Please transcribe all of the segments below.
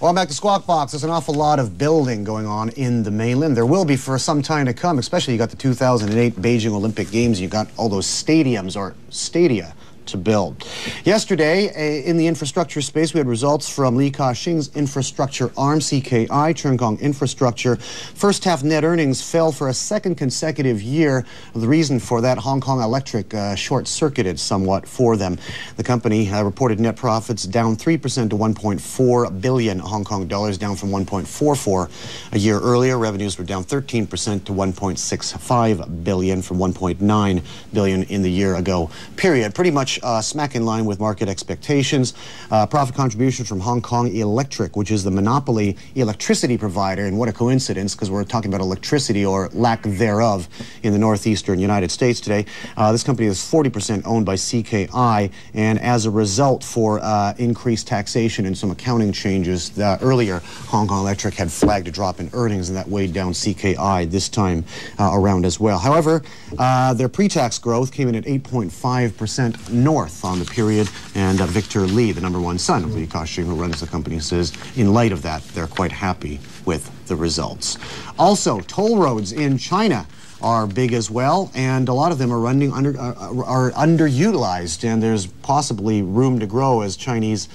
Well, back to Squawk Box. There's an awful lot of building going on in the mainland. There will be for some time to come, especially you got the 2008 Beijing Olympic Games. You got all those stadiums or stadia to build. Yesterday, in the infrastructure space, we had results from Li Ka-shing's infrastructure arm, CKI, Cheung Kong Infrastructure. First half net earnings fell for a second consecutive year. The reason for that, Hong Kong Electric short-circuited somewhat for them. The company reported net profits down 3% to 1.4 billion Hong Kong dollars, down from 1.44 a year earlier. Revenues were down 13% to 1.65 billion from 1.9 billion in the year ago period. Pretty much smack in line with market expectations. Profit contribution from Hong Kong Electric, which is the monopoly electricity provider, and what a coincidence, because we're talking about electricity or lack thereof in the northeastern United States today. This company is 40% owned by CKI, and as a result, for increased taxation and some accounting changes, earlier Hong Kong Electric had flagged a drop in earnings, and that weighed down CKI this time around as well. However, their pre-tax growth came in at 8.5% north on the period, and Victor Li, the #1 son of Li Ka-shing, who runs the company, says in light of that, they're quite happy with the results. Also, toll roads in China are big as well, and a lot of them are running are underutilized, and there's possibly room to grow as Chinese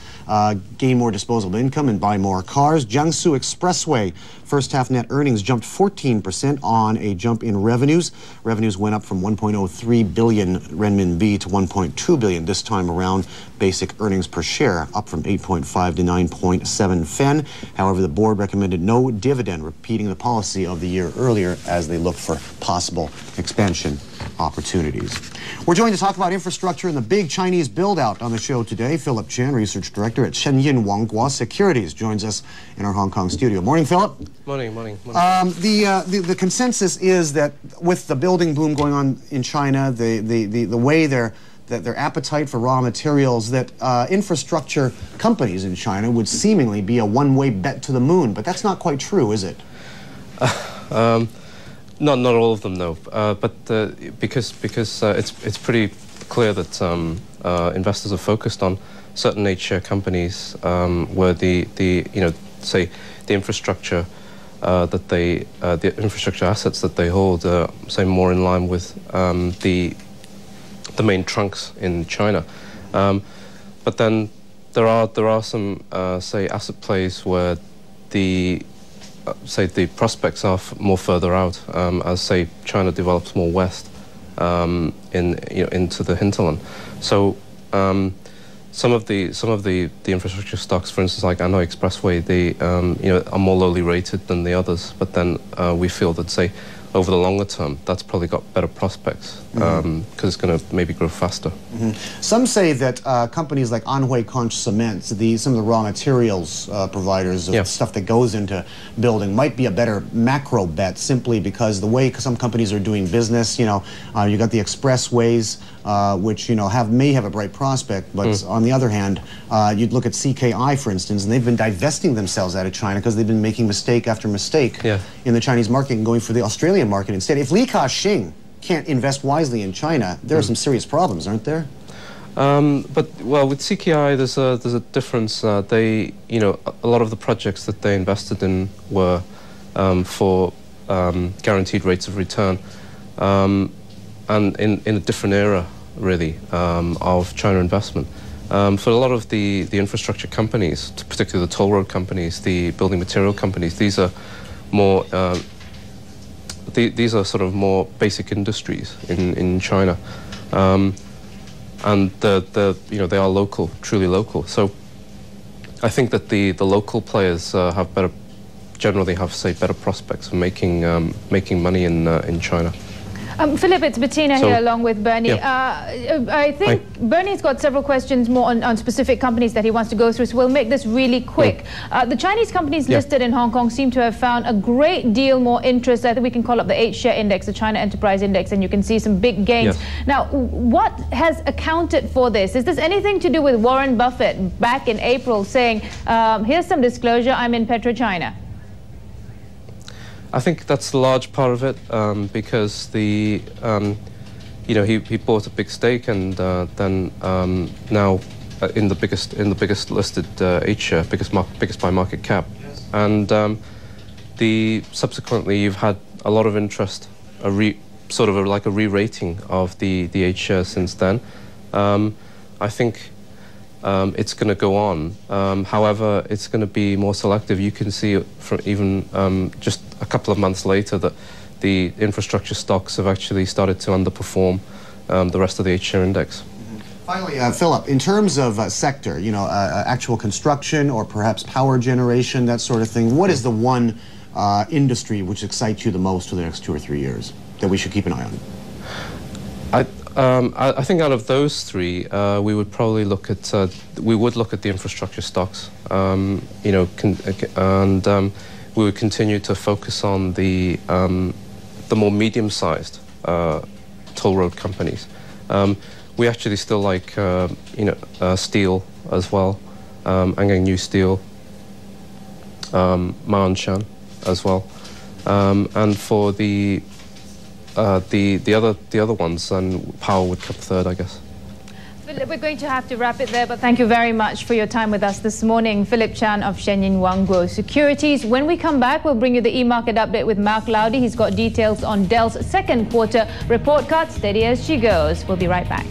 gain more disposable income and buy more cars. Jiangsu Expressway first half net earnings jumped 14% on a jump in revenues. Revenues went up from 1.03 billion renminbi to 1.2 billion this time around. Basic earnings per share up from 8.5 to 9.7 fen. However, the board recommended no dividend, repeating the policy of the year earlier as they look for possible expansion opportunities. We're joined to talk about infrastructure and the big Chinese build-out on the show today. Philip Chan, Research Director at Shenwan Securities, joins us in our Hong Kong studio. Morning, Philip. Morning, morning. The consensus is that with the building boom going on in China, the way their appetite for raw materials, that infrastructure companies in China would seemingly be a one-way bet to the moon. But that's not quite true, is it? Not all of them, no. But because it's pretty clear that investors are focused on certain H-share companies where the say the infrastructure the infrastructure assets that they hold say more in line with the main trunks in China. But then there are some say asset plays where say the prospects are more further out as say China develops more west into the hinterland. So some of the infrastructure stocks, for instance, like Hanoi Expressway, they are more lowly rated than the others. But then we feel that say over the longer term, that's probably got better prospects because it's going to maybe grow faster. Some say that companies like Anhui Conch Cement, some of the raw materials providers of stuff that goes into building, might be a better macro bet, simply because the way some companies are doing business, you got the expressways, which may have a bright prospect, but on the other hand, you'd look at CKI, for instance, and they've been divesting themselves out of China because they've been making mistake after mistake in the Chinese market and going for the Australian market instead. If Li Ka-shing can't invest wisely in China, there are some serious problems, aren't there? But well, with CKI, there's a difference. They, a lot of the projects that they invested in were for guaranteed rates of return, and in a different era, really, of China investment. For a lot of the infrastructure companies, particularly the toll road companies, the building material companies, these are more these are sort of more basic industries in China, and they are local, truly local. So I think that the local players generally have better prospects for making money in China. Philip, it's Bettina here along with Bernie. I think Bernie's got several questions more on specific companies that he wants to go through, so we'll make this really quick. The Chinese companies listed in Hong Kong seem to have found a great deal more interest. I think we can call up the H-share index, the China Enterprise Index, and you can see some big gains. Now, what has accounted for this? Is this anything to do with Warren Buffett back in April saying, here's some disclosure, I'm in PetroChina? I think that's a large part of it because he bought a big stake, and then now in the biggest listed H-share, biggest by market cap, yes. And subsequently you've had a lot of interest, like a re-rating of the H-share since then. I think it's going to go on. However, it's going to be more selective. You can see from even just a couple of months later that the infrastructure stocks have actually started to underperform the rest of the H-share index. Finally, Philip, in terms of sector, actual construction or perhaps power generation, that sort of thing, what is the one industry which excites you the most for the next 2 or 3 years that we should keep an eye on? I think out of those three, we would probably look at the infrastructure stocks, and we would continue to focus on the more medium-sized toll road companies. We actually still like steel as well, Angang New Steel, Maonchan as well, and for the other ones, and power would come third, I guess. Philip, we're going to have to wrap it there, but thank you very much for your time with us this morning. Philip Chan of Shenwan Securities. When we come back, we'll bring you the e-market update with Mark Laudy. He's got details on Dell's second quarter report card. Steady as she goes. We'll be right back.